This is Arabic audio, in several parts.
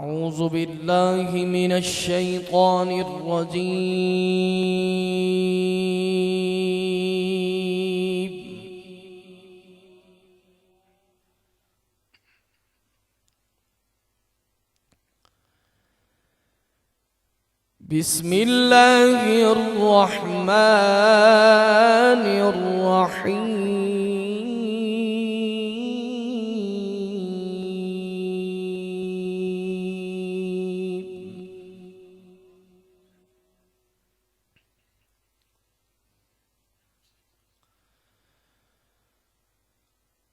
أعوذ بالله من الشيطان الرجيم. بسم الله الرحمن الرحيم.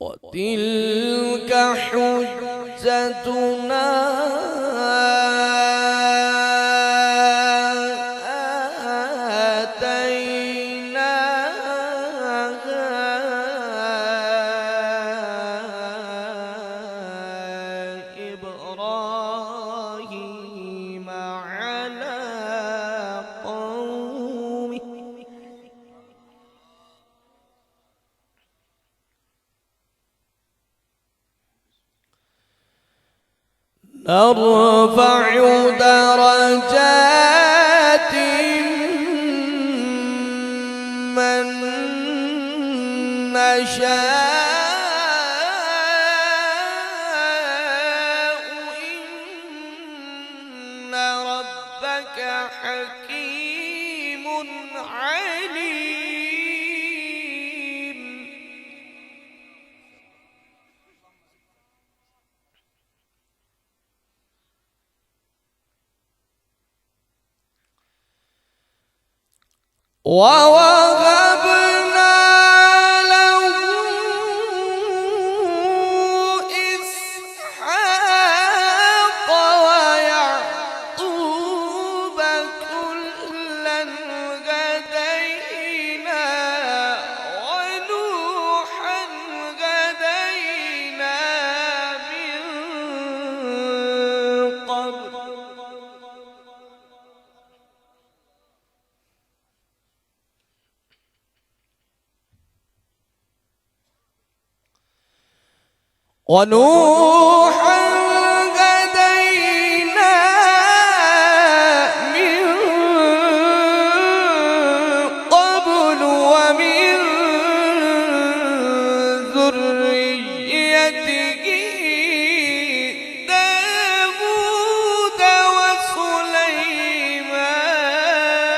وتلك حجتنا إبراهيم على قومه نرفع درجات من نشاء إن ربك حكيم عليم. ووهبنا له إسحاق ويعقوب كلا هدينا ونوحا هدينا من قبل ونوحا هدينا من قبل ومن ذريته داود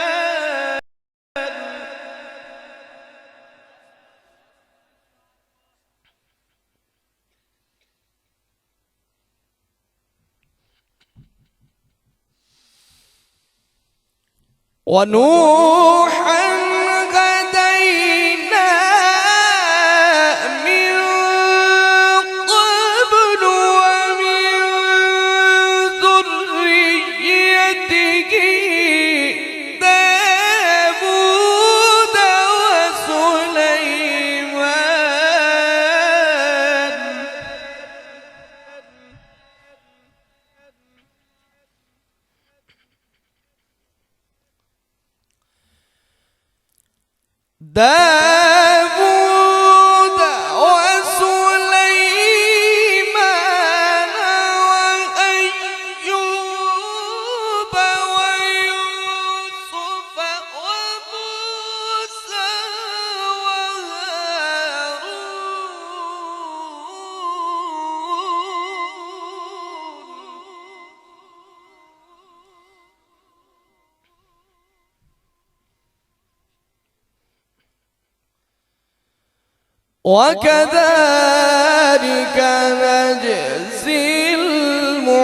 وسليمان ونوحا هدينا من قبل ومن ذريته داود وسليمان داود وسليمان وأيوب ويوسف وموسى وهارون وكذلك نجزي المحسنين.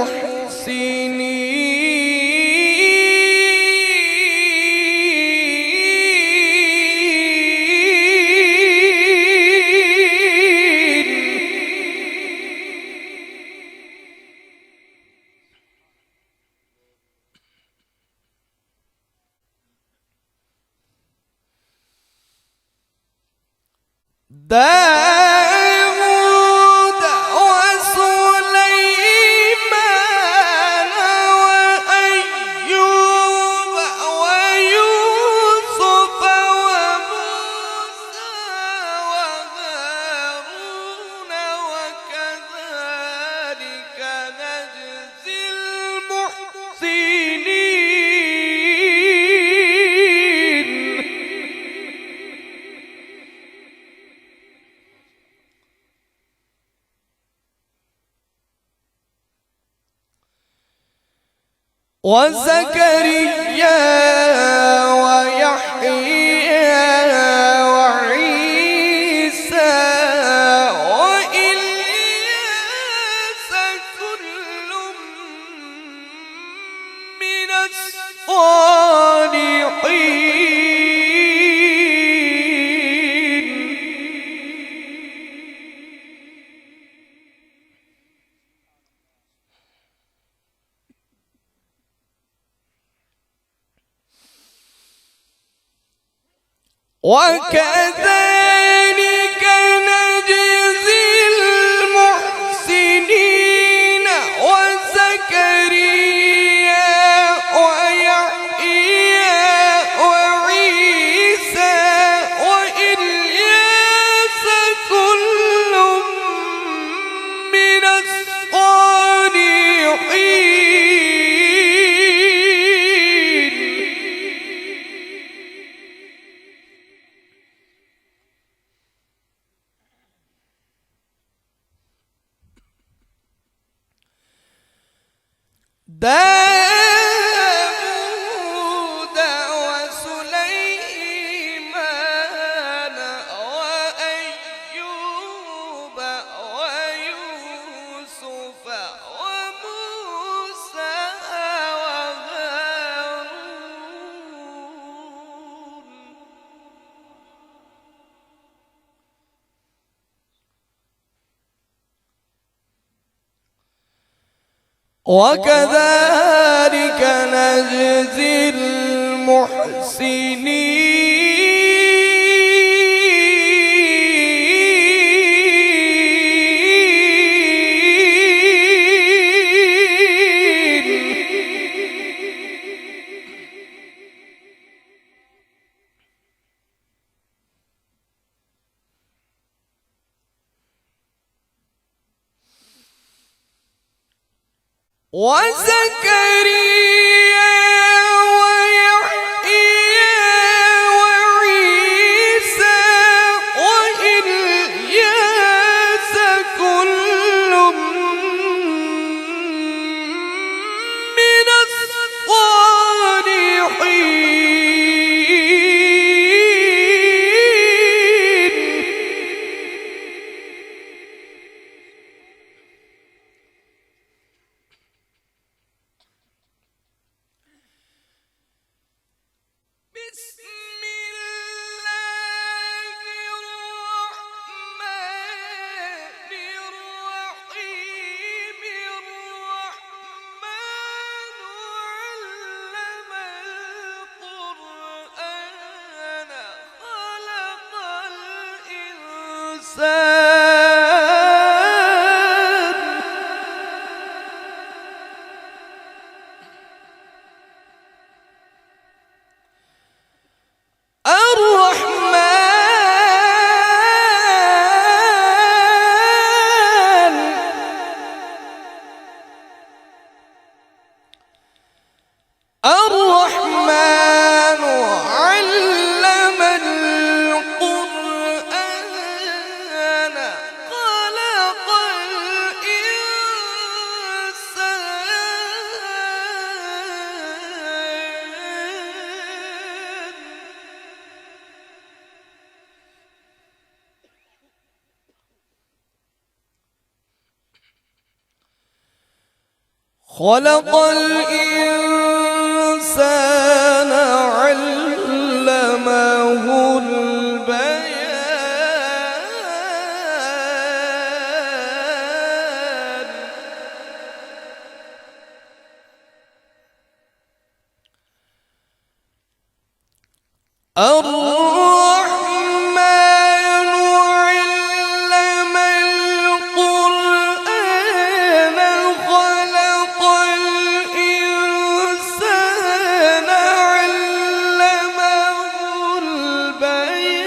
داود وسليمان وأيوب ويوسف وموسى وهارون وكذلك نجزي وزكريا ويحيى وعيسى وإلياس كل من الصالحين. وكذلك نجزي المحسنين. وزكريا ويحيى وعيسى وإلياس كل من الصالحين. داود وسليمان وأيوب ويوسف وموسى وهارون. وكذلك نجزي المحسنين. وزكريا ويحيى وعيسى وإلياس كل من الصالحين. بسم الله الرحمن الرحيم. الرحمن علم القرآن خلق الإنسان. الرحمن علم القرآن خلق الإنسان. خلق الإنسان علمه البيان. الرحمن علم القرآن خلق الإنسان علمه البيان.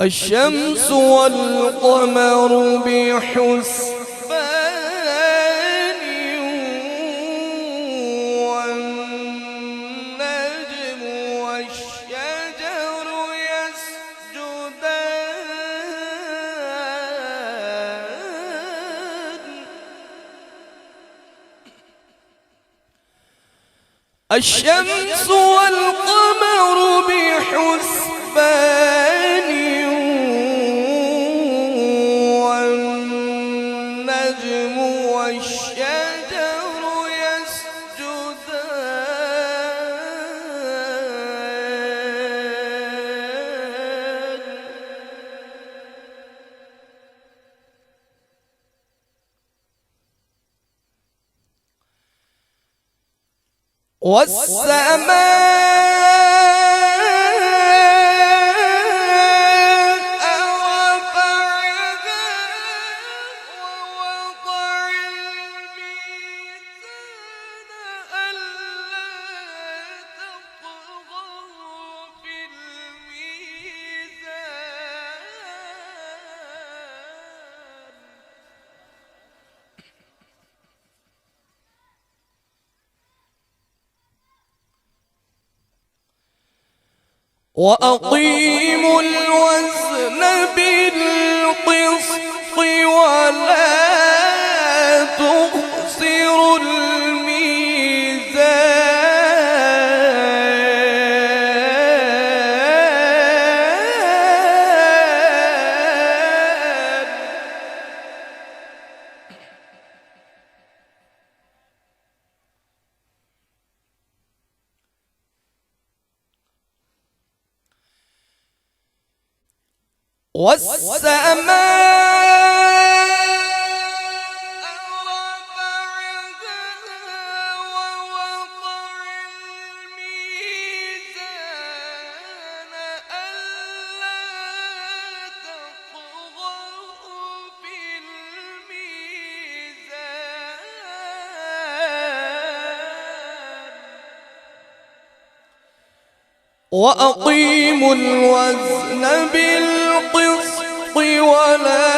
الشمس والقمر بحسبان والنجم الشمس والقمر بحسبان والنجم والشجر يسجدان والسماء رفعها ووضع الميزان ألا تطغوا في الميزان وأقيموا الوزن بالقسط ولا تخسروا الميزان والسماء رفعها ووضع الميزان ألا تطغوا في الميزان وأقيموا الوزن بالقسط ولا